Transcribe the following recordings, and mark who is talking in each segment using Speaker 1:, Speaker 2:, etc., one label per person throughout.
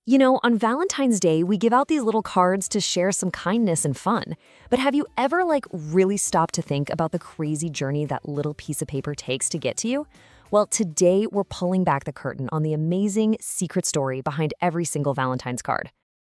Speaker 1: You know, on Valentine's Day, we give out these little cards to share some kindness and fun. But have you ever, really stopped to think about the crazy journey that little piece of paper takes to get to you? Well, today we're pulling back the curtain on the amazing secret story behind every single Valentine's card.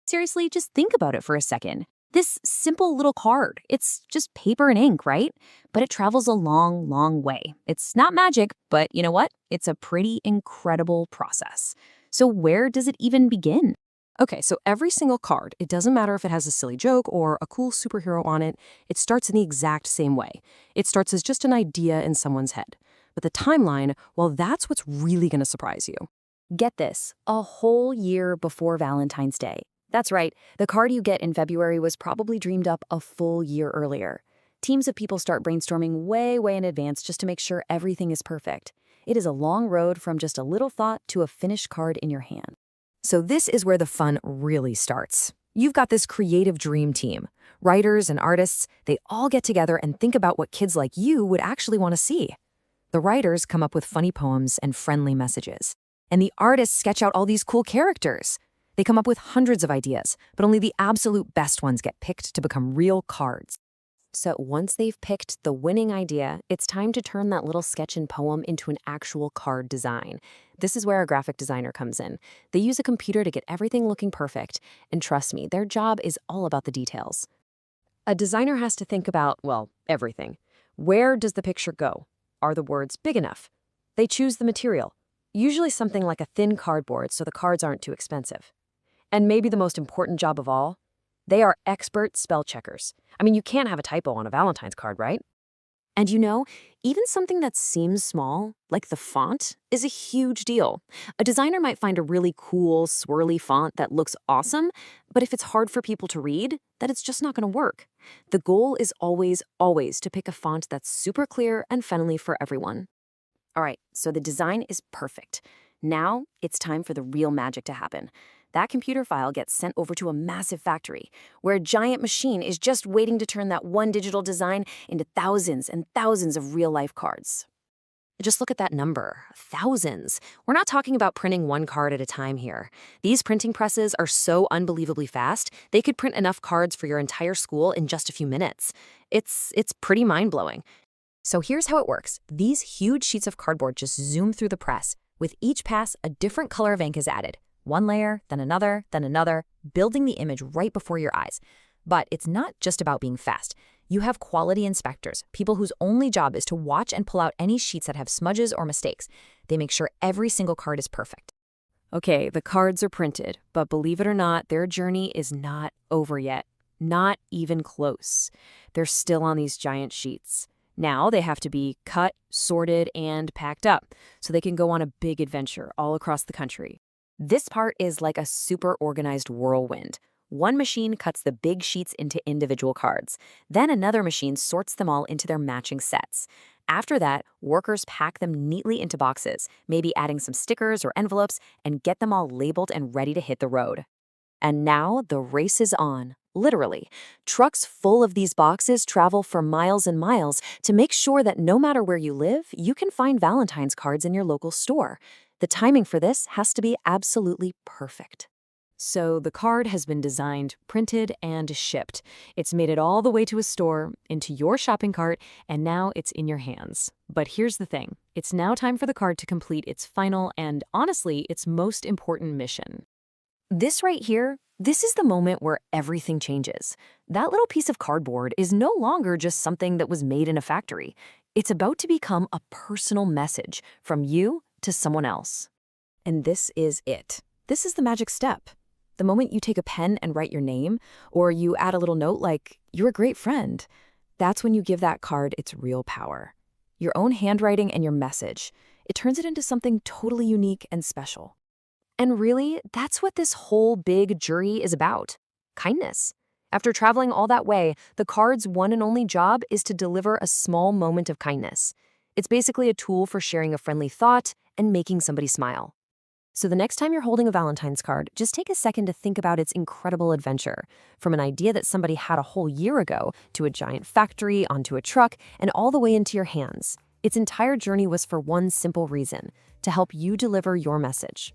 Speaker 1: Seriously, just think about it for a second. This simple little card, it's just paper and ink, right? But it travels a long, long way. It's not magic, but you know what? It's a pretty incredible process. So where does it even begin?
Speaker 2: Okay, so every single card, it doesn't matter if it has a silly joke or a cool superhero on it, it starts in the exact same way. It starts as just an idea in someone's head. But the timeline, well, that's what's really going to surprise you.
Speaker 1: Get this, a whole year before Valentine's Day. That's right, the card you get in February was probably dreamed up a full year earlier. Teams of people start brainstorming way, way in advance just to make sure everything is perfect. It is a long road from just a little thought to a finished card in your hand. So this is where the fun really starts. You've got this creative dream team. Writers and artists, they all get together and think about what kids like you would actually want to see. The writers come up with funny poems and friendly messages. And the artists sketch out all these cool characters. They come up with hundreds of ideas, but only the absolute best ones get picked to become real cards. So once they've picked the winning idea, it's time to turn that little sketch and poem into an actual card design. This is where a graphic designer comes in. They use a computer to get everything looking perfect. And trust me, their job is all about the details. A designer has to think about, well, everything. Where does the picture go? Are the words big enough? They choose the material, usually something like a thin cardboard so the cards aren't too expensive. And maybe the most important job of all, they are expert spell checkers. I mean, you can't have a typo on a Valentine's card, right? And you know, even something that seems small, like the font, is a huge deal. A designer might find a really cool, swirly font that looks awesome, but if it's hard for people to read, then it's just not going to work. The goal is always, always to pick a font that's super clear and friendly for everyone. All right, so the design is perfect. Now it's time for the real magic to happen. That computer file gets sent over to a massive factory where a giant machine is just waiting to turn that one digital design into thousands and thousands of real-life cards. Just look at that number, thousands. We're not talking about printing one card at a time here. These printing presses are so unbelievably fast, they could print enough cards for your entire school in just a few minutes. It's pretty mind-blowing. So here's how it works. These huge sheets of cardboard just zoom through the press. With each pass, a different color of ink is added. One layer, then another, building the image right before your eyes. But it's not just about being fast. You have quality inspectors, people whose only job is to watch and pull out any sheets that have smudges or mistakes. They make sure every single card is perfect. Okay, the cards are printed, but believe it or not, their journey is not over yet. Not even close. They're still on these giant sheets. Now they have to be cut, sorted, and packed up so they can go on a big adventure all across the country. This part is like a super organized whirlwind. One machine cuts the big sheets into individual cards. Then another machine sorts them all into their matching sets. After that, workers pack them neatly into boxes, maybe adding some stickers or envelopes, and get them all labeled and ready to hit the road. And now the race is on. Literally, trucks full of these boxes travel for miles and miles to make sure that no matter where you live, you can find Valentine's cards in your local store. The timing for this has to be absolutely perfect. So the card has been designed, printed, and shipped. It's made it all the way to a store, into your shopping cart, and now it's in your hands. But here's the thing. It's now time for the card to complete its final and, honestly, its most important mission. This right here, this is the moment where everything changes. That little piece of cardboard is no longer just something that was made in a factory. It's about to become a personal message from you to someone else. And this is it. This is the magic step. The moment you take a pen and write your name, or you add a little note like, "You're a great friend," that's when you give that card its real power. Your own handwriting and your message. It turns it into something totally unique and special. And really, that's what this whole big jury is about. Kindness. After traveling all that way, the card's one and only job is to deliver a small moment of kindness. It's basically a tool for sharing a friendly thought and making somebody smile. So the next time you're holding a Valentine's card, just take a second to think about its incredible adventure. From an idea that somebody had a whole year ago, to a giant factory, onto a truck, and all the way into your hands. Its entire journey was for one simple reason, to help you deliver your message.